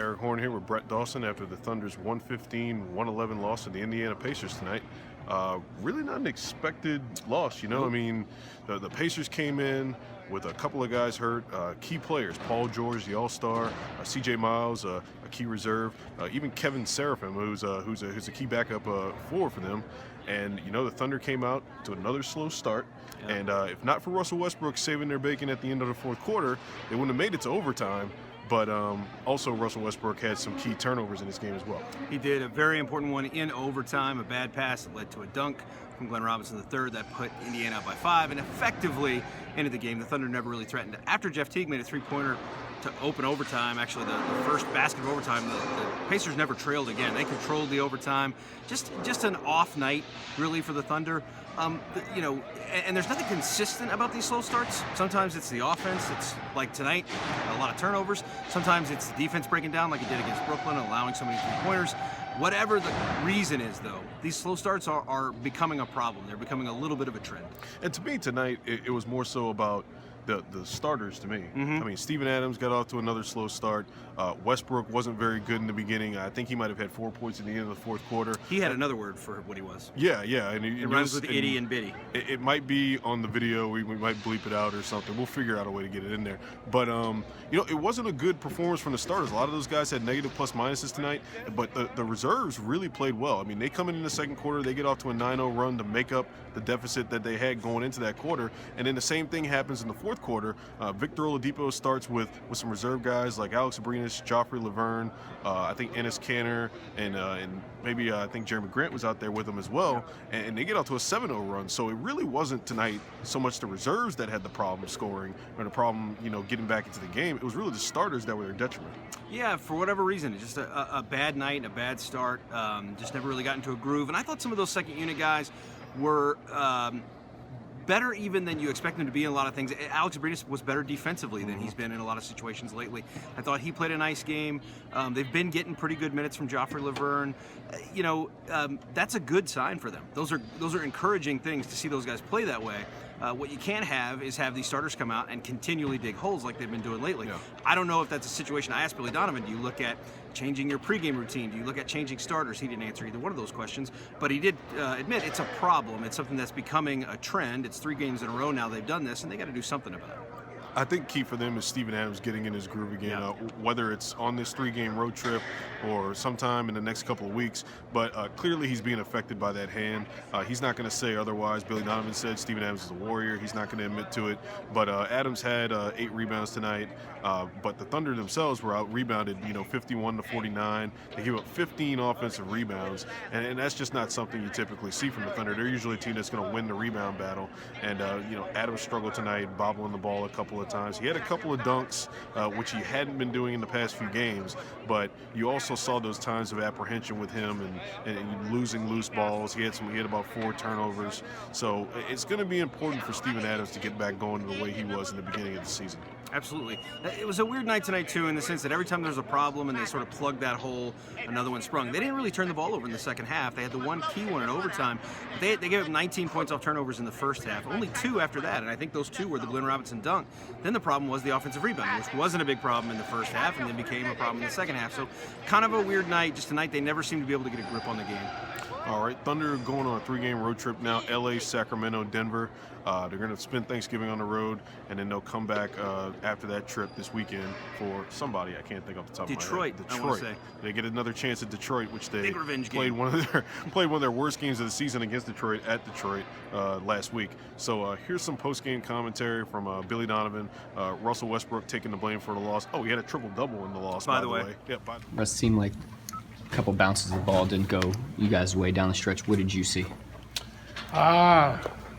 Eric Horn here with Brett Dawson after the Thunder's 115-111 loss to the Indiana Pacers tonight. Really not an expected loss, you know. I mean, the Pacers came in with a couple of guys hurt, key players, Paul George, the All-Star, C.J. Miles, a key reserve, even Kevin Seraphim, who's a key backup forward for them. And, you know, the Thunder came out to another slow start. Yeah. And if not for Russell Westbrook saving their bacon at the end of the fourth quarter, they wouldn't have made it to overtime. But also Russell Westbrook had some key turnovers in this game as well. He did a very important one in overtime, a bad pass that led to a dunk from Glenn Robinson III that put Indiana up by 5 and effectively ended the game. The Thunder never really threatened. After Jeff Teague made a three-pointer to open overtime, actually the first basket of overtime, the Pacers never trailed again. They controlled the overtime. Just an off night, really, for the Thunder. You know, and there's nothing consistent about these slow starts. Sometimes it's the offense. It's like tonight, a lot of turnovers. Sometimes it's the defense breaking down like it did against Brooklyn, allowing so many three-pointers. Whatever the reason is, though, these slow starts are becoming a problem. They're becoming a little bit of a trend. And to me tonight, it was more so about the starters to me. Mm-hmm. I mean, Steven Adams got off to another slow start. Westbrook wasn't very good in the beginning. I think he might have had 4 points at the end of the fourth quarter. He had another word for what he was. Yeah. And it rhymes with itty and bitty. It might be on the video. We might bleep it out or something. We'll figure out a way to get it in there. But, you know, it wasn't a good performance from the starters. A lot of those guys had negative plus minuses tonight, but the reserves really played well. I mean, they come in the second quarter, they get off to a 9-0 run to make up the deficit that they had going into that quarter, and then the same thing happens in the fourth quarter. Victor Oladipo starts with some reserve guys like Alex Abrinas, Joffrey Laverne, I think Enes Kanter, and maybe I think Jeremy Grant was out there with them as well, and they get out to a 7-0 run. So it really wasn't tonight so much the reserves that had the problem scoring or the problem, you know, getting back into the game. It was really the starters that were their detriment. Yeah, for whatever reason, just a bad night and a bad start. Just never really got into a groove. And I thought some of those second unit guys were better even than you expect him to be in a lot of things. Alex Abrinas was better defensively than he's been in a lot of situations lately. I thought he played a nice game. They've been getting pretty good minutes from Joffrey Laverne. You know, that's a good sign for them. Those are encouraging things to see those guys play that way. What you can't have is have these starters come out and continually dig holes like they've been doing lately. Yeah. I don't know if that's a situation. I asked Billy Donovan, do you look at changing your pregame routine? Do you look at changing starters? He didn't answer either one of those questions, but he did admit it's a problem. It's something that's becoming a trend. It's 3 games in a row now they've done this, and they got to do something about it. I think key for them is Steven Adams getting in his groove again, Yeah. Whether it's on this 3-game road trip or sometime in the next couple of weeks. But clearly he's being affected by that hand. He's not going to say otherwise. Billy Donovan said Steven Adams is a warrior. He's not going to admit to it. But Adams had 8 rebounds tonight. But the Thunder themselves were out-rebounded, 51-49. They gave up 15 offensive rebounds. And that's just not something you typically see from the Thunder. They're usually a team that's going to win the rebound battle. And, Adams struggled tonight, bobbling the ball a couple of times. He had a couple of dunks, which he hadn't been doing in the past few games, but you also saw those times of apprehension with him and losing loose balls. He had about 4 turnovers. So it's going to be important for Steven Adams to get back going the way he was in the beginning of the season. Absolutely. It was a weird night tonight, too, in the sense that every time there's a problem and they sort of plugged that hole, another one sprung. They didn't really turn the ball over in the second half. They had the one key one in overtime. They gave up 19 points off turnovers in the first half, only 2 after that, and I think those 2 were the Glenn Robinson dunk. Then the problem was the offensive rebound, which wasn't a big problem in the first half and then became a problem in the second half. So kind of a weird night, just a night they never seemed to be able to get a grip on the game. All right, Thunder going on a 3-game road trip now, LA, Sacramento, Denver. They're going to spend Thanksgiving on the road, and then they'll come back after that trip this weekend for somebody. I can't think off the top of my head. Detroit, I want to say. They get another chance at Detroit, which they big revenge played game. One of their worst games of the season against Detroit at Detroit last week. So here's some post-game commentary from Billy Donovan. Russell Westbrook taking the blame for the loss. Oh, he had a triple-double in the loss, by the way. Yeah, It seemed like a couple bounces of the ball didn't go you guys' way down the stretch. What did you see?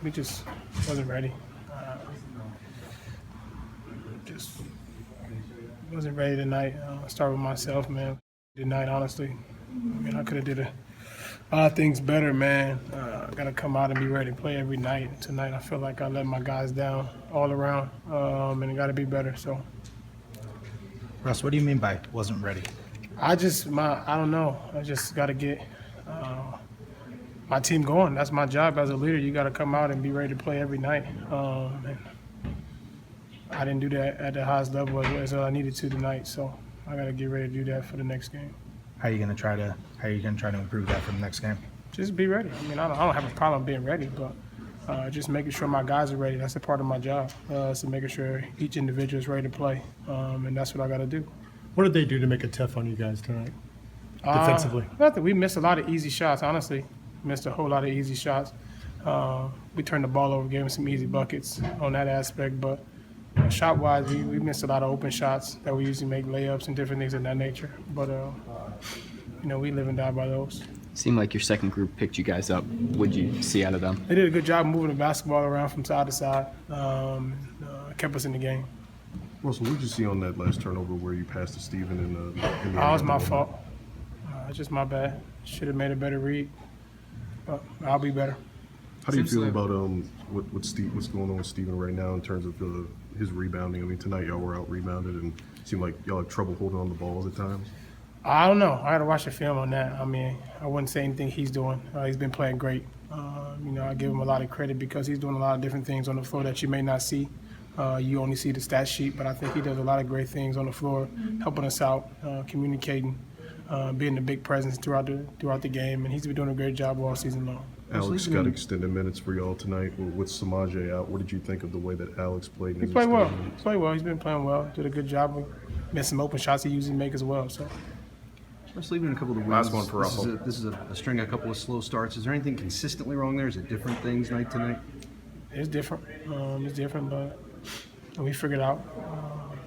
We just wasn't ready. Just wasn't ready tonight. I'll start with myself, man. Tonight, honestly. I mean, I could have did a lot of things better, man. I got to come out and be ready to play every night. Tonight, I feel like I let my guys down all around, and it got to be better. So, Russ, what do you mean by wasn't ready? I don't know. I just got to get my team going. That's my job as a leader. You got to come out and be ready to play every night. And I didn't do that at the highest level as I needed to tonight. So I got to get ready to do that for the next game. How are you gonna try to improve that for the next game? Just be ready. I mean, I don't have a problem being ready, but just making sure my guys are ready. That's a part of my job. So making sure each individual is ready to play, and that's what I got to do. What did they do to make it tough on you guys tonight, defensively? Nothing. We missed a lot of easy shots, honestly. Missed a whole lot of easy shots. We turned the ball over, gave them some easy buckets on that aspect. But shot-wise, we missed a lot of open shots that we usually make layups and different things of that nature. But, we live and die by those. Seemed like your second group picked you guys up. What'd you see out of them? They did a good job moving the basketball around from side to side. Kept us in the game. Russell, what did you see on that last turnover where you passed to Steven in the That was my fault. It's just my bad. Should have made a better read. But I'll be better. How do you feel about what's going on with Steven right now in terms of his rebounding? I mean, tonight y'all were out rebounded and it seemed like y'all had trouble holding on the ball at times. I don't know. I got to watch the film on that. I mean, I wouldn't say anything he's doing. He's been playing great. I give him a lot of credit because he's doing a lot of different things on the floor that you may not see. You only see the stat sheet, but I think he does a lot of great things on the floor, helping us out, communicating, being a big presence throughout the game, and he's been doing a great job all season long. Alex got extended minutes for y'all tonight with Samaje out. What did you think of the way that Alex played? He played well. He's been playing well. Did a good job. Missed some open shots he usually make as well. So. Let's leave it in a couple of the wins. Last one for Russell. This is a string of a couple of slow starts. Is there anything consistently wrong there? Is it different things night to night? It's different. It's different, but we figured out.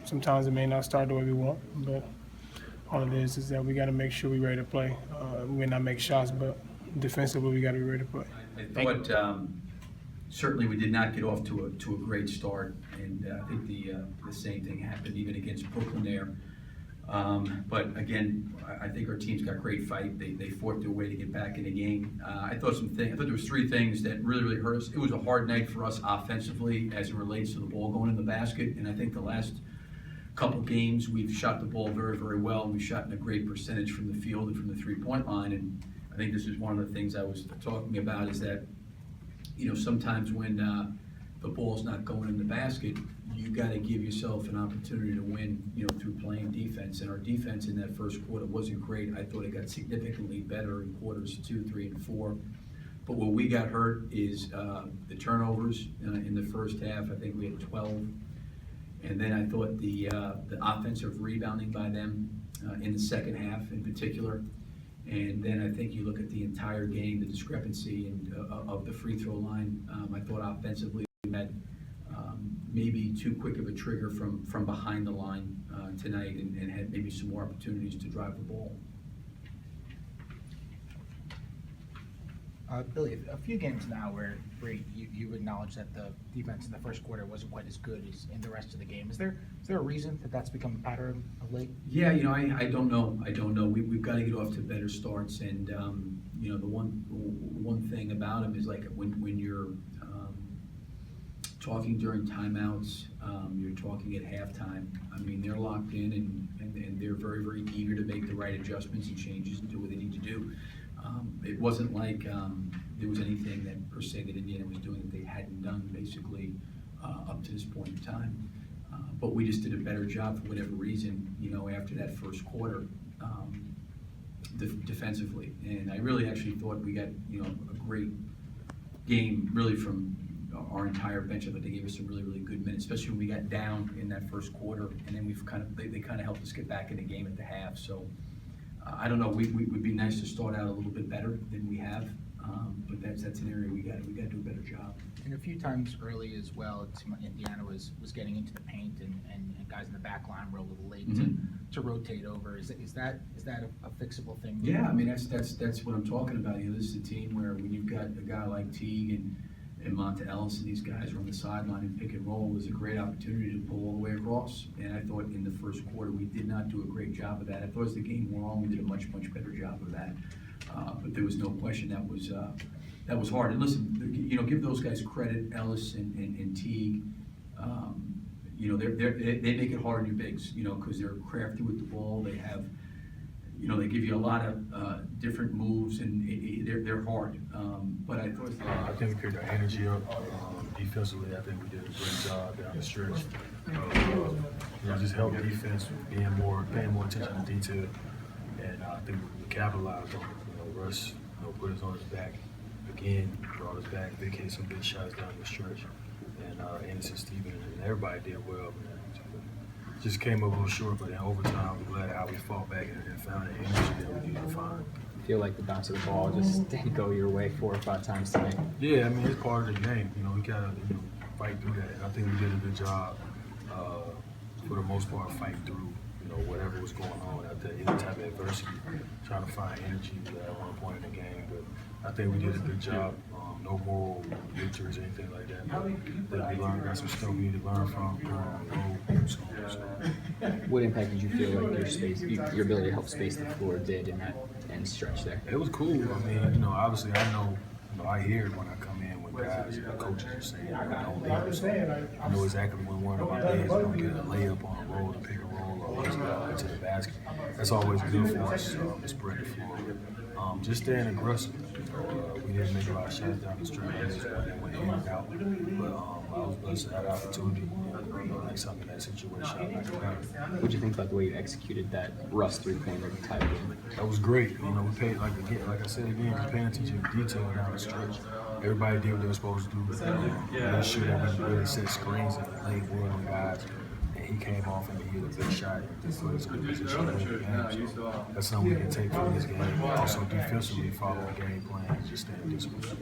Sometimes it may not start the way we want, but all it is that we got to make sure we're ready to play. We may not make shots, but defensively we got to be ready to play. I thought certainly we did not get off to a great start, and I think the same thing happened even against Brooklyn there. But again, I think our team's got great fight. They fought their way to get back in the game. I thought there was three things that really hurt us. It was a hard night for us offensively as it relates to the ball going in the basket, and I think the last couple games we've shot the ball very well. We shot in a great percentage from the field and from the three-point line, and I think this is one of the things I was talking about is that sometimes when the ball's not going in the basket, you got to give yourself an opportunity to win, through playing defense. And our defense in that first quarter wasn't great. I thought it got significantly better in quarters 2, 3, and 4. But what we got hurt is the turnovers in the first half. I think we had 12. And then I thought the offensive rebounding by them in the second half in particular. And then I think you look at the entire game, the discrepancy of the free throw line. I thought offensively we had maybe too quick of a trigger from behind the line tonight and had maybe some more opportunities to drive the ball. Billy, a few games now where you acknowledge that the defense in the first quarter wasn't quite as good as in the rest of the game. Is there a reason that's become a pattern of late? Yeah, I don't know. We've got to get off to better starts, and the one thing about them is like when you're talking during timeouts, you're talking at halftime. I mean, they're locked in and they're very eager to make the right adjustments and changes and do what they need to do. It wasn't like there was anything that per se that Indiana was doing that they hadn't done basically up to this point in time. But we just did a better job for whatever reason, after that first quarter defensively. And I really actually thought we got, a great game really from our entire bench. I thought they gave us some really good minutes, especially when we got down in that first quarter. And then they kind of helped us get back in the game at the half. So I don't know. We would be nice to start out a little bit better than we have, but that's an area we got to do a better job. And a few times early as well, it seemed like Indiana was getting into the paint and guys in the back line were a little late to rotate over. Is that a fixable thing? Yeah, I mean that's what I'm talking about. This is a team where when you've got a guy like Teague and Monta Ellis and these guys are on the sideline and pick and roll, is a great opportunity to pull all the way across. And I thought in the first quarter we did not do a great job of that. I thought as the game wore on, we did a much better job of that. But there was no question that was hard. And listen, give those guys credit, Ellis and Teague. They make it hard on your bigs, because they're crafty with the ball. They have, they give you a lot of different moves, and they're hard. But I thought I think we picked our energy up. Defensively, I think we did a great job down the stretch. just help defense, paying more attention to detail, and I think we capitalized on it. Russ, put us on his back again, brought us back. Vic hit some big shots down the stretch, and Anderson, Steven, and everybody did well. Man. Just came up a little short, but in overtime, we're glad how we fought back and found the energy that we needed to find. I feel like the bounce of the ball just didn't go your way 4 or 5 times tonight. Yeah, I mean, it's part of the game. We gotta fight through that. And I think we did a good job for the most part fighting through whatever was going on out there, any type of adversity, trying to find energy at one point in the game. But I think we did a good job. No moral victories or anything like that. But I think we got some stuff we need to learn from on the road. What impact did you feel like your ability to help space the floor did in that end stretch there? It was cool. I mean, obviously I know, I hear it when I come in when guys and coaches are saying, I know exactly when one of my players is going to get a layup on a roll, to pick a roll, or he's going to the basket. That's always good for us to spread the floor. Just staying aggressive. We didn't make a lot of shots down the stretch. They went in and out. But I was blessed to have the opportunity. Next time in that situation, I like it better. What did you think about the way you executed that Russ 3-pointer to tie the game? That was great. We paid like I said again, just paying attention to detail down the stretch. Everybody did what they were supposed to do. Made sure that we really set screens and laid wood on guys. And he came off and he hit a big shot and put us in a position to win the game. So that's something we can take from this game. Also defensively follow a game plan and just stay disciplined.